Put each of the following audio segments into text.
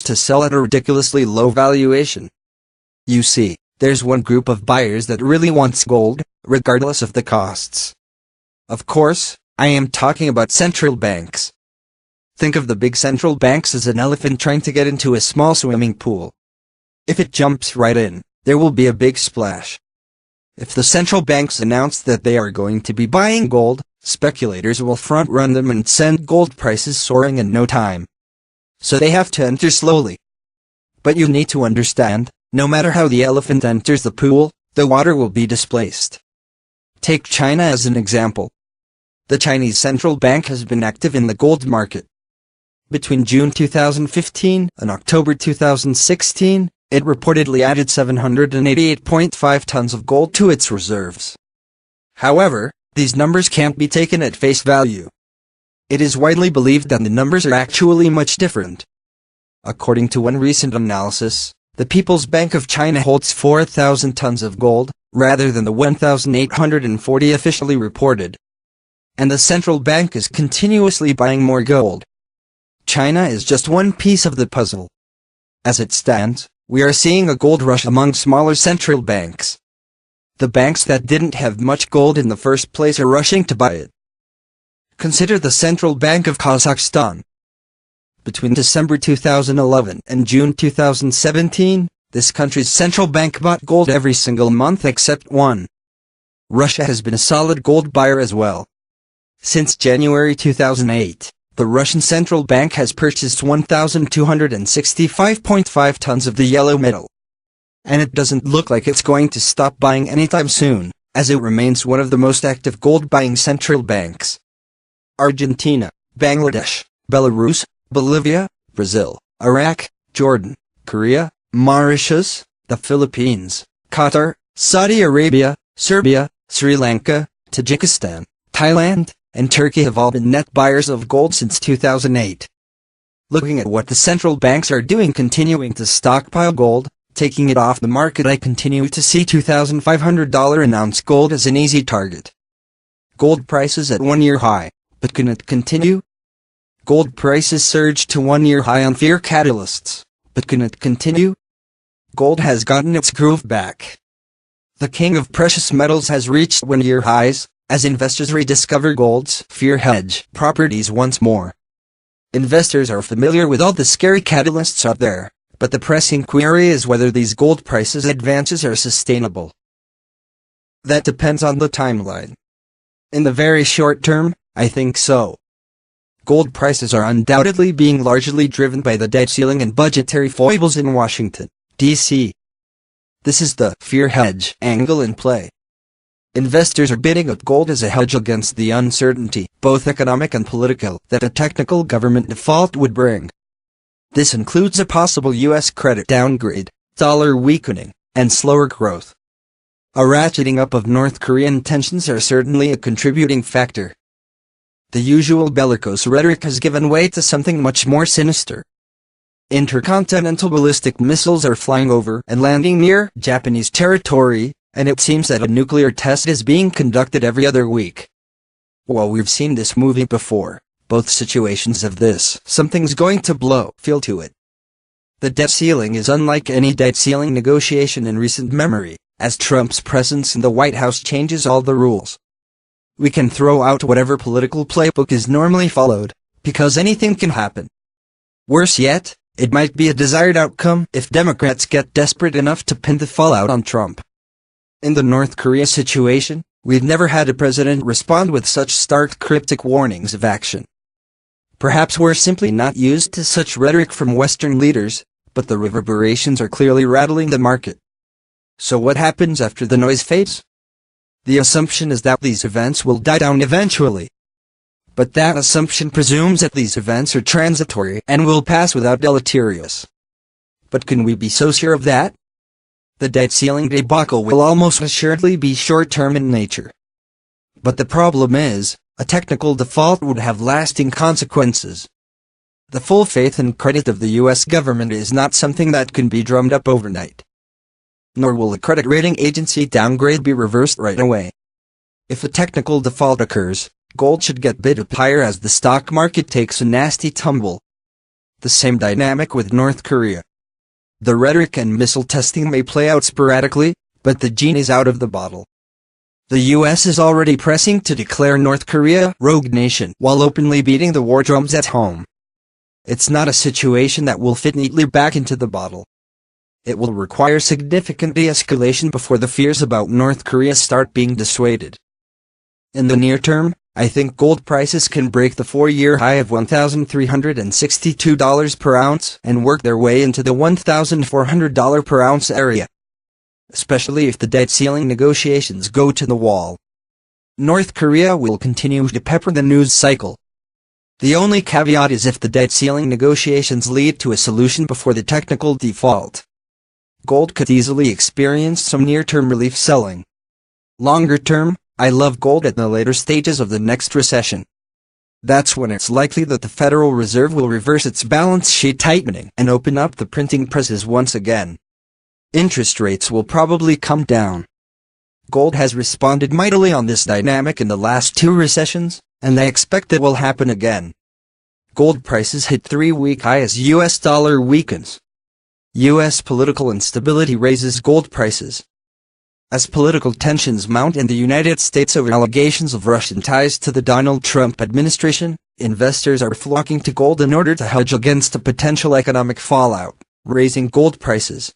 to sell at a ridiculously low valuation. You see, there's one group of buyers that really wants gold, regardless of the costs. Of course, I am talking about central banks. Think of the big central banks as an elephant trying to get into a small swimming pool. If it jumps right in, there will be a big splash. If the central banks announce that they are going to be buying gold, speculators will front-run them and send gold prices soaring in no time. So they have to enter slowly. But you need to understand, no matter how the elephant enters the pool, the water will be displaced. Take China as an example. The Chinese central bank has been active in the gold market. Between June 2015 and October 2016, it reportedly added 788.5 tons of gold to its reserves. However, these numbers can't be taken at face value. It is widely believed that the numbers are actually much different. According to one recent analysis, the People's Bank of China holds 4,000 tons of gold, rather than the 1,840 officially reported. And the central bank is continuously buying more gold. China is just one piece of the puzzle. As it stands, we are seeing a gold rush among smaller central banks. The banks that didn't have much gold in the first place are rushing to buy it. Consider the Central Bank of Kazakhstan. Between December 2011 and June 2017, this country's central bank bought gold every single month except one. Russia has been a solid gold buyer as well. Since January 2008, the Russian central bank has purchased 1,265.5 tons of the yellow metal. And it doesn't look like it's going to stop buying anytime soon, as it remains one of the most active gold-buying central banks. Argentina, Bangladesh, Belarus, Bolivia, Brazil, Iraq, Jordan, Korea, Mauritius, the Philippines, Qatar, Saudi Arabia, Serbia, Sri Lanka, Tajikistan, Thailand, and Turkey have all been net buyers of gold since 2008. Looking at what the central banks are doing, continuing to stockpile gold, taking it off the market, I continue to see $2,500 an ounce gold as an easy target. Gold prices at one-year high, but can it continue? Gold prices surged to one-year high on fear catalysts, but can it continue? Gold has gotten its groove back. The king of precious metals has reached one-year highs, as investors rediscover gold's fear hedge properties once more. Investors are familiar with all the scary catalysts out there, but the pressing query is whether these gold prices advances are sustainable. That depends on the timeline. In the very short term, I think so. Gold prices are undoubtedly being largely driven by the debt ceiling and budgetary foibles in Washington, D.C. This is the fear hedge angle in play. Investors are bidding up gold as a hedge against the uncertainty, both economic and political, that a technical government default would bring. This includes a possible U.S. credit downgrade, dollar weakening, and slower growth. A ratcheting up of North Korean tensions are certainly a contributing factor. The usual bellicose rhetoric has given way to something much more sinister. Intercontinental ballistic missiles are flying over and landing near Japanese territory, and it seems that a nuclear test is being conducted every other week. While we've seen this movie before, both situations have this "something's going to blow" feel to it. The debt ceiling is unlike any debt ceiling negotiation in recent memory, as Trump's presence in the White House changes all the rules. We can throw out whatever political playbook is normally followed, because anything can happen. Worse yet, it might be a desired outcome if Democrats get desperate enough to pin the fallout on Trump. In the North Korea situation, we've never had a president respond with such stark cryptic warnings of action. Perhaps we're simply not used to such rhetoric from Western leaders, but the reverberations are clearly rattling the market. So what happens after the noise fades? The assumption is that these events will die down eventually. But that assumption presumes that these events are transitory and will pass without deleterious. But can we be so sure of that? The debt ceiling debacle will almost assuredly be short-term in nature. But the problem is, a technical default would have lasting consequences. The full faith and credit of the U.S. government is not something that can be drummed up overnight. Nor will a credit rating agency downgrade be reversed right away. If a technical default occurs, gold should get bid up higher as the stock market takes a nasty tumble. The same dynamic with North Korea. The rhetoric and missile testing may play out sporadically, but the genie's out of the bottle. The US is already pressing to declare North Korea a rogue nation while openly beating the war drums at home. It's not a situation that will fit neatly back into the bottle. It will require significant de-escalation before the fears about North Korea start being dissuaded. In the near term, I think gold prices can break the 4-year high of $1,362 per ounce and work their way into the $1,400 per ounce area, especially if the debt ceiling negotiations go to the wall. North Korea will continue to pepper the news cycle. The only caveat is if the debt ceiling negotiations lead to a solution before the technical default. Gold could easily experience some near-term relief selling. Longer term, I love gold at the later stages of the next recession. That's when it's likely that the Federal Reserve will reverse its balance sheet tightening and open up the printing presses once again. Interest rates will probably come down. Gold has responded mightily on this dynamic in the last 2 recessions, and I expect it will happen again. Gold prices hit 3-week high as US dollar weakens. US political instability raises gold prices. As political tensions mount in the United States over allegations of Russian ties to the Donald Trump administration, investors are flocking to gold in order to hedge against a potential economic fallout, raising gold prices.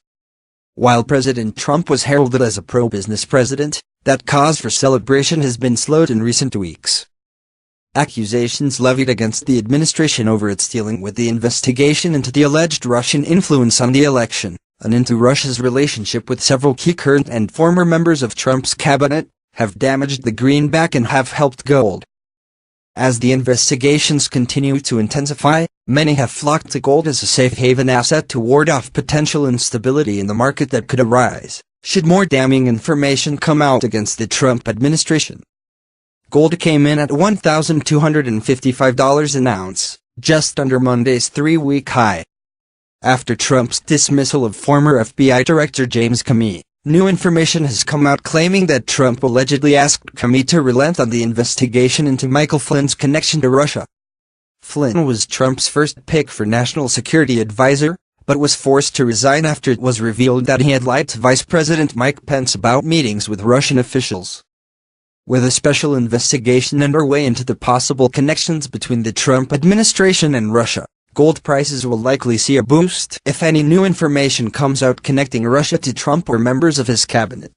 While President Trump was heralded as a pro-business president, that cause for celebration has been slowed in recent weeks. Accusations levied against the administration over its dealing with the investigation into the alleged Russian influence on the election, and into Russia's relationship with several key current and former members of Trump's cabinet, have damaged the greenback and have helped gold. As the investigations continue to intensify, many have flocked to gold as a safe haven asset to ward off potential instability in the market that could arise, should more damning information come out against the Trump administration. Gold came in at $1,255 an ounce, just under Monday's 3-week high. After Trump's dismissal of former FBI Director James Comey, new information has come out claiming that Trump allegedly asked Comey to relent on the investigation into Michael Flynn's connection to Russia. Flynn was Trump's first pick for National Security Advisor, but was forced to resign after it was revealed that he had lied to Vice President Mike Pence about meetings with Russian officials. With a special investigation underway into the possible connections between the Trump administration and Russia, gold prices will likely see a boost if any new information comes out connecting Russia to Trump or members of his cabinet.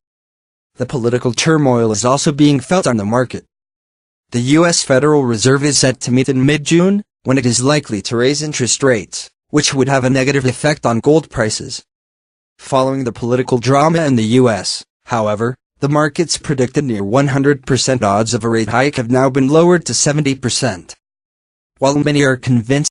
The political turmoil is also being felt on the market. The U.S. Federal Reserve is set to meet in mid-June, when it is likely to raise interest rates, which would have a negative effect on gold prices. Following the political drama in the U.S., however, the markets predicted near 100% odds of a rate hike have now been lowered to 70%. While many are convinced